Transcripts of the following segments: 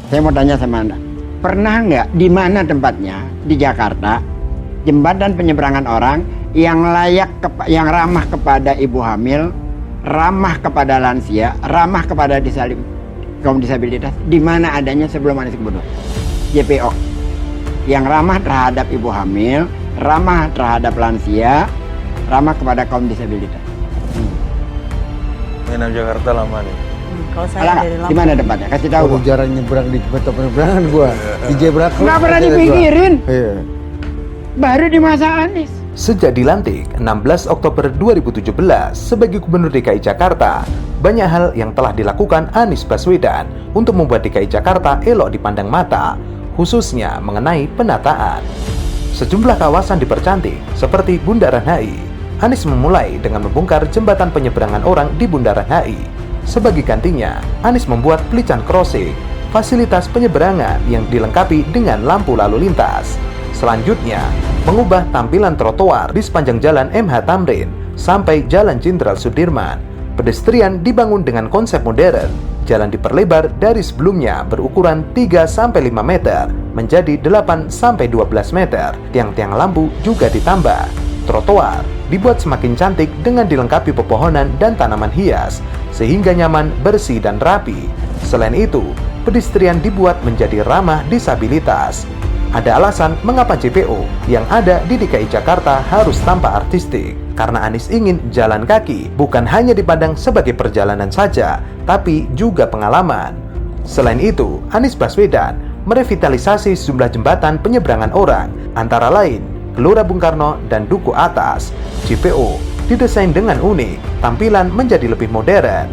Saya mau tanya sama Anda, pernah nggak di mana tempatnya di Jakarta jembatan penyeberangan orang yang yang ramah kepada ibu hamil, ramah kepada lansia, ramah kepada kaum disabilitas, di mana adanya sebelum Anies Gubernur? JPO yang ramah terhadap ibu hamil, ramah terhadap lansia, ramah kepada kaum disabilitas. Mengenai Jakarta lama nih. Kalau saya dari Di mana tempatnya? Kasih tahu. Kalau jarang nyebrang di jembatan penyeberangan gua. Di Jebrak. Nggak pernah dipikirin. Iya. Baru di masa Anies. Sejak dilantik 16 Oktober 2017 sebagai Gubernur DKI Jakarta, banyak hal yang telah dilakukan Anies Baswedan untuk membuat DKI Jakarta elok dipandang mata, khususnya mengenai penataan. Sejumlah kawasan dipercantik seperti Bundaran HI. Anies memulai dengan membongkar jembatan penyeberangan orang di Bundaran HI. Sebagai gantinya, Anies membuat pelican crossing, fasilitas penyeberangan yang dilengkapi dengan lampu lalu lintas. Selanjutnya, mengubah tampilan trotoar di sepanjang jalan MH Tamrin sampai Jalan Jenderal Sudirman. Pedestrian dibangun dengan konsep modern. Jalan diperlebar dari sebelumnya berukuran 3-5 meter menjadi 8-12 meter. Tiang-tiang lampu juga ditambah. Trotoar dibuat semakin cantik dengan dilengkapi pepohonan dan tanaman hias sehingga nyaman, bersih, dan rapi. Selain itu, pedestrian dibuat menjadi ramah disabilitas. Ada alasan mengapa JPO yang ada di DKI Jakarta harus tampak artistik, karena Anies ingin jalan kaki bukan hanya dipandang sebagai perjalanan saja, tapi juga pengalaman. Selain itu, Anies Baswedan merevitalisasi sejumlah jembatan penyeberangan orang, antara lain Gelora Bung Karno dan Duku Atas. JPO didesain dengan unik, tampilan menjadi lebih modern.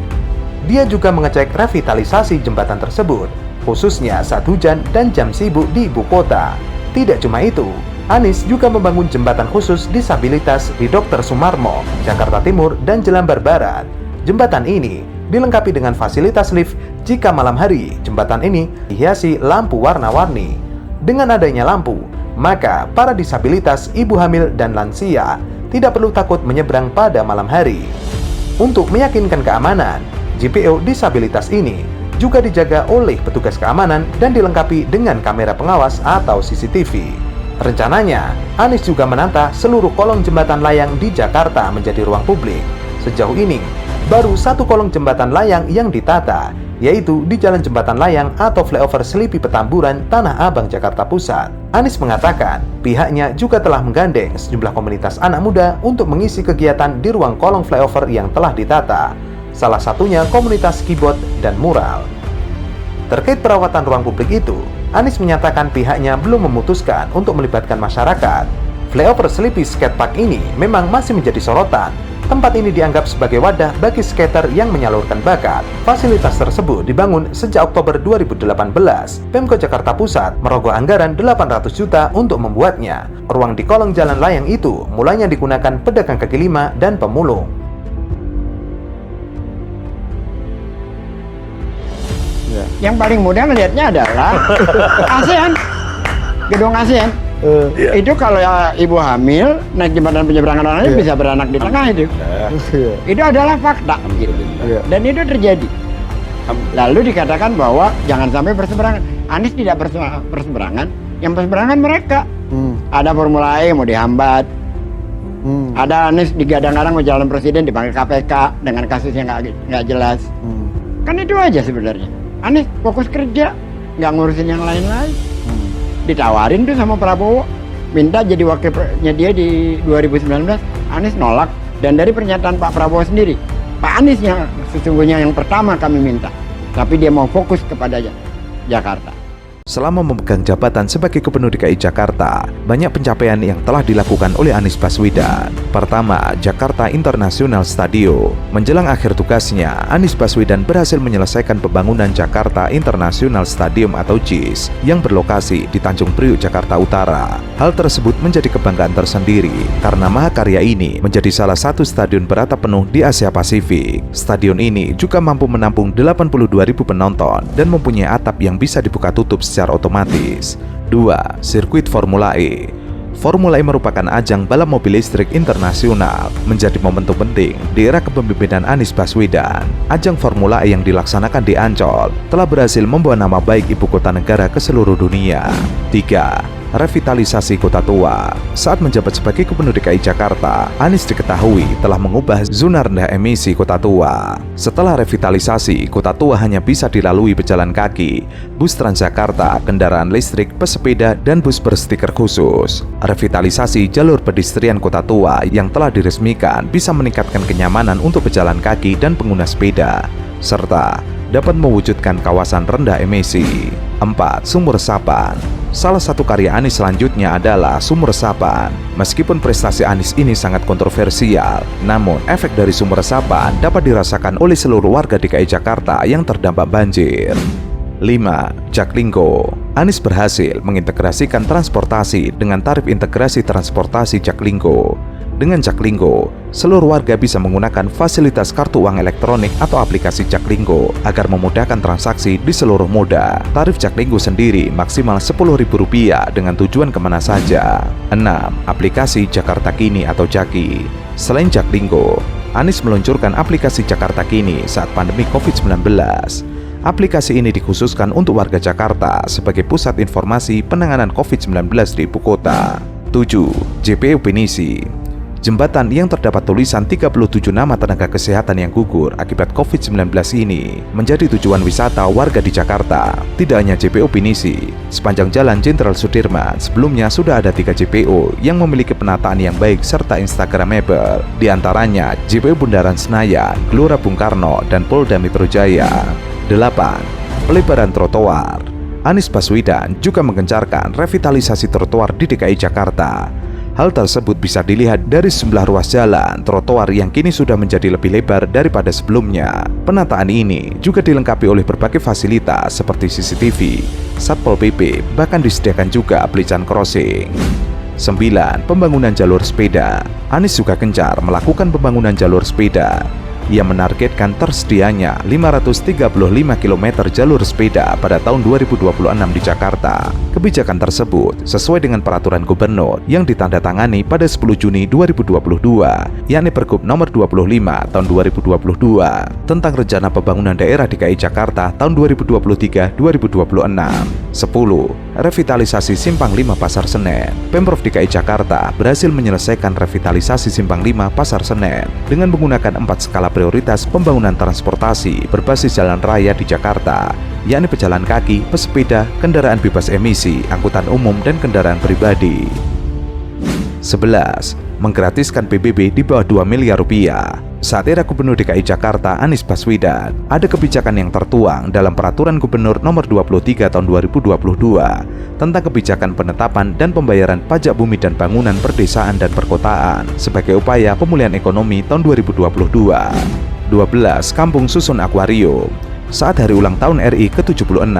Dia juga mengecek revitalisasi jembatan tersebut, khususnya saat hujan dan jam sibuk di ibu kota. Tidak cuma itu, Anies juga membangun jembatan khusus disabilitas di Dr. Sumarmo, Jakarta Timur dan Jelambar Barat. Jembatan ini dilengkapi dengan fasilitas lift jika malam hari. Jembatan ini dihiasi lampu warna-warni. Dengan adanya lampu, maka para disabilitas, ibu hamil, dan lansia tidak perlu takut menyeberang pada malam hari. Untuk meyakinkan keamanan, JPO disabilitas ini juga dijaga oleh petugas keamanan dan dilengkapi dengan kamera pengawas atau CCTV. Rencananya, Anies juga menata seluruh kolong jembatan layang di Jakarta menjadi ruang publik. Sejauh ini, baru satu kolong jembatan layang yang ditata, yaitu di Jalan Jembatan Layang atau Flyover Selipi Petamburan, Tanah Abang, Jakarta Pusat. Anies mengatakan pihaknya juga telah menggandeng sejumlah komunitas anak muda untuk mengisi kegiatan di ruang kolong flyover yang telah ditata. Salah satunya komunitas keyboard dan mural. Terkait perawatan ruang publik itu, Anies menyatakan pihaknya belum memutuskan untuk melibatkan masyarakat. Flyover Selipi Skatepark ini memang masih menjadi sorotan. Tempat ini dianggap sebagai wadah bagi skater yang menyalurkan bakat. Fasilitas tersebut dibangun sejak Oktober 2018. Pemkot Jakarta Pusat merogoh anggaran 800 juta untuk membuatnya. Ruang di kolong jalan layang itu mulanya digunakan pedagang kaki lima dan pemulung. Yang paling mudah melihatnya adalah ASEAN, gedung ASEAN. Itu kalau ya ibu hamil naik jembatan penyeberangan orang bisa beranak di tengah itu. Itu adalah fakta gitu. Dan itu terjadi. Lalu dikatakan bahwa jangan sampai berseberangan. Anies tidak berseberangan, yang berseberangan mereka. Ada Formula E mau dihambat. Ada Anies digadang-gadang mau calon presiden dipanggil KPK dengan kasus yang nggak jelas. Kan itu aja sebenarnya. Anies fokus kerja, nggak ngurusin yang lain-lain. Ditawarin tuh sama Prabowo, minta jadi wakilnya dia di 2019, Anies nolak. Dan dari pernyataan Pak Prabowo sendiri, Pak Anies yang sesungguhnya yang pertama kami minta, tapi dia mau fokus kepada Jakarta. Selama memegang jabatan sebagai Gubernur DKI Jakarta, banyak pencapaian yang telah dilakukan oleh Anies Baswedan. Pertama, Jakarta International Stadium. Menjelang akhir tugasnya, Anies Baswedan berhasil menyelesaikan pembangunan Jakarta International Stadium atau JIS yang berlokasi di Tanjung Priuk, Jakarta Utara. Hal tersebut menjadi kebanggaan tersendiri karena mahakarya ini menjadi salah satu stadion beratap penuh di Asia Pasifik. Stadion ini juga mampu menampung 82.000 penonton dan mempunyai atap yang bisa dibuka tutup secara otomatis. 2. Sirkuit Formula E. Formula E merupakan ajang balap mobil listrik internasional, menjadi momentum penting di era kepemimpinan Anies Baswedan. Ajang Formula E yang dilaksanakan di Ancol telah berhasil membawa nama baik ibu kota negara ke seluruh dunia. 3. Revitalisasi Kota Tua. Saat menjabat sebagai Gubernur DKI Jakarta, Anies diketahui telah mengubah zona rendah emisi Kota Tua. Setelah revitalisasi, Kota Tua hanya bisa dilalui pejalan kaki, bus Transjakarta, kendaraan listrik, pesepeda, dan bus berstiker khusus. Revitalisasi jalur pedestrian Kota Tua yang telah diresmikan bisa meningkatkan kenyamanan untuk pejalan kaki dan pengguna sepeda, serta dapat mewujudkan kawasan rendah emisi. 4. Sumur resapan. Salah satu karya Anies selanjutnya adalah Sumur Resapan. Meskipun prestasi Anies ini sangat kontroversial, namun efek dari sumur resapan dapat dirasakan oleh seluruh warga DKI Jakarta yang terdampak banjir. 5. Jaklingko. Anies berhasil mengintegrasikan transportasi dengan tarif integrasi transportasi Jaklingko. Dengan Jaklingko, seluruh warga bisa menggunakan fasilitas kartu uang elektronik atau aplikasi Jaklingko agar memudahkan transaksi di seluruh moda. Tarif Jaklingko sendiri maksimal Rp10.000 dengan tujuan kemana saja. 6. Aplikasi Jakarta Kini atau Jaki. Selain Jaklingko, Anies meluncurkan aplikasi Jakarta Kini saat pandemi COVID-19. Aplikasi ini dikhususkan untuk warga Jakarta sebagai pusat informasi penanganan COVID-19 di ibu kota. 7. JPU Pinisi. Jembatan yang terdapat tulisan 37 nama tenaga kesehatan yang gugur akibat COVID-19 ini menjadi tujuan wisata warga di Jakarta. Tidak hanya JPO Pinisi, sepanjang Jalan Jenderal Sudirman sebelumnya sudah ada 3 JPO yang memiliki penataan yang baik serta Instagramable. Di antaranya JPO Bundaran Senayan, Gelora Bung Karno, dan Polda Metro Jaya. 8. Pelebaran trotoar. Anies Baswedan juga menggencarkan revitalisasi trotoar di DKI Jakarta. Hal tersebut bisa dilihat dari sejumlah ruas jalan trotoar yang kini sudah menjadi lebih lebar daripada sebelumnya. Penataan ini juga dilengkapi oleh berbagai fasilitas seperti CCTV, Satpol PP, bahkan disediakan juga pelican crossing. 9. Pembangunan jalur sepeda. Anies juga gencar melakukan pembangunan jalur sepeda. Ia menargetkan tersedianya 535 km jalur sepeda pada tahun 2026 di Jakarta. Kebijakan tersebut sesuai dengan peraturan gubernur yang ditandatangani pada 10 Juni 2022, yakni Pergub nomor 25 tahun 2022 tentang rencana pembangunan daerah DKI Jakarta tahun 2023-2026. 10. Revitalisasi Simpang 5 Pasar Senen. Pemprov DKI Jakarta berhasil menyelesaikan revitalisasi Simpang 5 Pasar Senen dengan menggunakan 4 skala prioritas pembangunan transportasi berbasis jalan raya di Jakarta, yakni pejalan kaki, pesepeda, kendaraan bebas emisi, angkutan umum, dan kendaraan pribadi. 11. Menggratiskan PBB di bawah Rp2 miliar. Saat era Gubernur DKI Jakarta Anies Baswedan, ada kebijakan yang tertuang dalam Peraturan Gubernur Nomor 23 Tahun 2022 tentang kebijakan penetapan dan pembayaran pajak bumi dan bangunan perdesaan dan perkotaan sebagai upaya pemulihan ekonomi tahun 2022. 12. Kampung Susun Akuarium. Saat hari ulang tahun RI ke-76,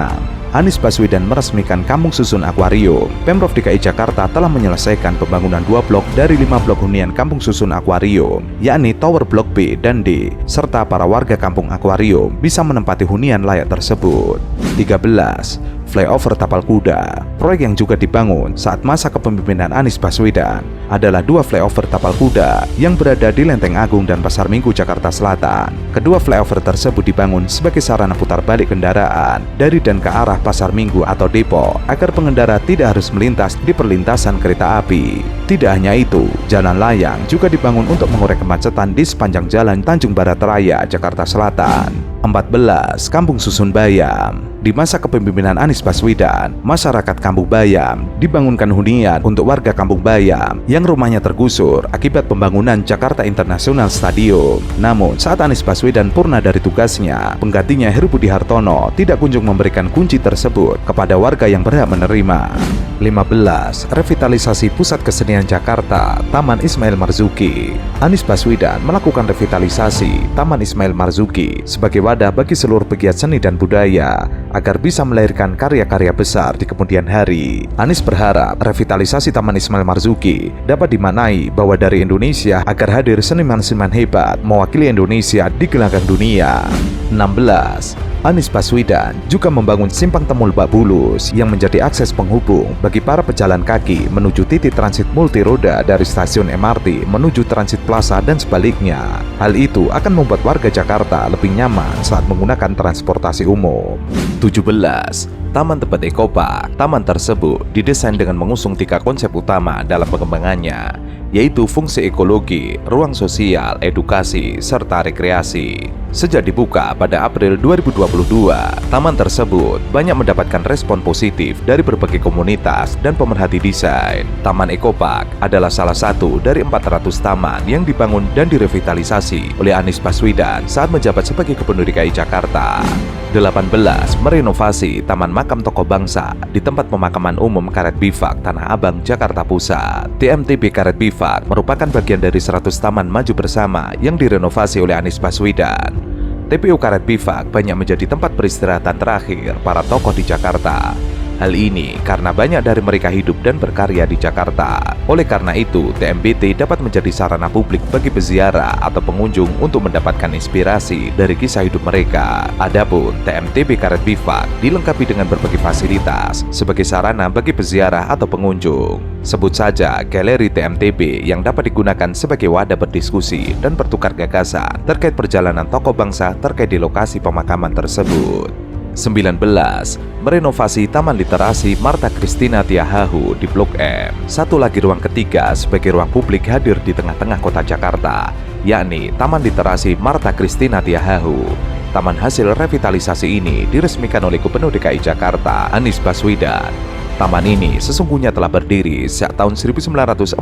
Anies Baswedan meresmikan Kampung Susun Akuarium. Pemprov DKI Jakarta telah menyelesaikan pembangunan 2 blok dari 5 blok hunian Kampung Susun Akuarium, yakni Tower Blok B dan D, serta para warga Kampung Akuarium bisa menempati hunian layak tersebut. 13. Flyover Tapal Kuda. Proyek yang juga dibangun saat masa kepemimpinan Anies Baswedan adalah 2 flyover Tapal Kuda yang berada di Lenteng Agung dan Pasar Minggu, Jakarta Selatan. Kedua flyover tersebut dibangun sebagai sarana putar balik kendaraan dari dan ke arah Pasar Minggu atau Depok agar pengendara tidak harus melintas di perlintasan kereta api. Tidak hanya itu, jalan layang juga dibangun untuk mengurai kemacetan di sepanjang Jalan Tanjung Barat Raya, Jakarta Selatan. 14. Kampung Susun Bayam. Di masa kepemimpinan Anies Baswedan, masyarakat Kampung Bayam dibangunkan hunian untuk warga Kampung Bayam yang rumahnya tergusur akibat pembangunan Jakarta International Stadium. Namun, saat Anies Baswedan purna dari tugasnya, penggantinya Heru Budi Hartono tidak kunjung memberikan kunci tersebut kepada warga yang berhak menerima. 15. Revitalisasi Pusat Kesenian Jakarta, Taman Ismail Marzuki. Anies Baswedan melakukan revitalisasi Taman Ismail Marzuki sebagai wadah bagi seluruh pegiat seni dan budaya agar bisa melahirkan karya-karya besar di kemudian hari. Anies berharap revitalisasi Taman Ismail Marzuki dapat dimaknai bahwa dari Indonesia agar hadir seniman-seniman hebat mewakili Indonesia di gelanggang dunia. 16. Anies Baswedan juga membangun simpang temu Lebak Bulus yang menjadi akses penghubung bagi para pejalan kaki menuju titik transit multiroda dari stasiun MRT menuju Transit Plaza dan sebaliknya. Hal itu akan membuat warga Jakarta lebih nyaman saat menggunakan transportasi umum. 17. Taman Tebet Eco Park. Taman tersebut didesain dengan mengusung 3 konsep utama dalam pengembangannya, yaitu fungsi ekologi, ruang sosial, edukasi, serta rekreasi. Sejak dibuka pada April 2022, taman tersebut banyak mendapatkan respon positif dari berbagai komunitas dan pemerhati desain. Taman Eco Park adalah salah satu dari 400 taman yang dibangun dan direvitalisasi oleh Anies Baswedan saat menjabat sebagai Gubernur DKI Jakarta. 18. Merenovasi Taman Makam Tokoh Bangsa di tempat pemakaman umum Karet Bifak, Tanah Abang, Jakarta Pusat. TMTB Karet Bifak merupakan bagian dari 100 taman maju bersama yang direnovasi oleh Anies Baswedan. TPU Karet Bifak banyak menjadi tempat peristirahatan terakhir para tokoh di Jakarta. Hal ini karena banyak dari mereka hidup dan berkarya di Jakarta. Oleh karena itu, TMBT dapat menjadi sarana publik bagi peziarah atau pengunjung untuk mendapatkan inspirasi dari kisah hidup mereka. Adapun TMTB Karet Bifak dilengkapi dengan berbagai fasilitas sebagai sarana bagi peziarah atau pengunjung. Sebut saja galeri TMTB yang dapat digunakan sebagai wadah berdiskusi dan bertukar gagasan terkait perjalanan tokoh bangsa terkait di lokasi pemakaman tersebut. 19. Merenovasi Taman Literasi Martha Christina Tiahahu di Blok M. Satu lagi ruang ketiga sebagai ruang publik hadir di tengah-tengah kota Jakarta, yakni Taman Literasi Martha Christina Tiahahu. Taman hasil revitalisasi ini diresmikan oleh Gubernur DKI Jakarta, Anies Baswedan. Taman ini sesungguhnya telah berdiri sejak tahun 1948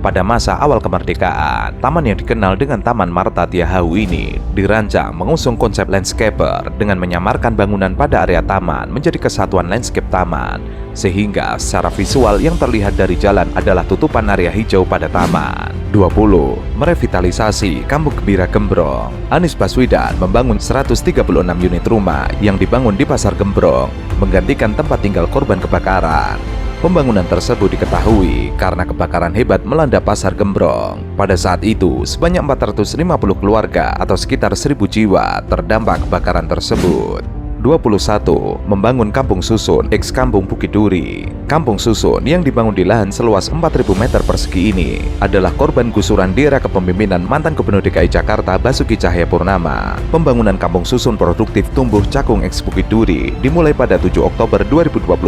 pada masa awal kemerdekaan. Taman yang dikenal dengan Taman Martha Tiahahu ini dirancang mengusung konsep landscaper dengan menyamarkan bangunan pada area taman menjadi kesatuan landscape taman, sehingga secara visual yang terlihat dari jalan adalah tutupan area hijau pada taman. 20. Merevitalisasi Kampung Gembira Gembrong. Anies Baswedan membangun 136 unit rumah yang dibangun di Pasar Gembrong, menggantikan tempat tinggal korban kebakaran. Pembangunan tersebut diketahui karena kebakaran hebat melanda Pasar Gembrong. Pada saat itu, sebanyak 450 keluarga atau sekitar 1.000 jiwa terdampak kebakaran tersebut. 21. Membangun Kampung Susun ex Kampung Bukit Duri. Kampung Susun yang dibangun di lahan seluas 4.000 meter persegi ini adalah korban gusuran di era kepemimpinan mantan Gubernur DKI Jakarta Basuki Cahayapurnama. Pembangunan Kampung Susun produktif tumbuh Cakung ex Bukit Duri dimulai pada 7 Oktober 2021.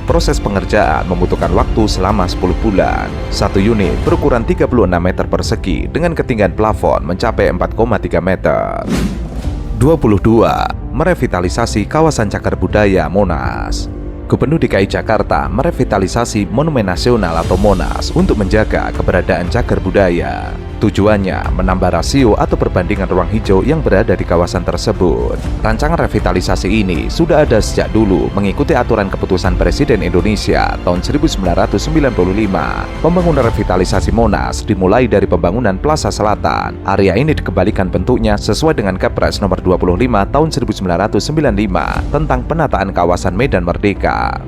Proses pengerjaan membutuhkan waktu selama 10 bulan. Satu unit berukuran 36 meter persegi dengan ketinggian plafon mencapai 4,3 meter. 22. Merevitalisasi kawasan cagar budaya Monas. Gubernur DKI Jakarta merevitalisasi Monumen Nasional atau Monas untuk menjaga keberadaan cagar budaya. Tujuannya menambah rasio atau perbandingan ruang hijau yang berada di kawasan tersebut. Rancangan revitalisasi ini sudah ada sejak dulu mengikuti aturan keputusan Presiden Indonesia tahun 1995. Pembangunan revitalisasi Monas dimulai dari pembangunan Plaza Selatan. Area ini dikembalikan bentuknya sesuai dengan Kepres nomor 25 tahun 1995 tentang penataan kawasan Medan Merdeka.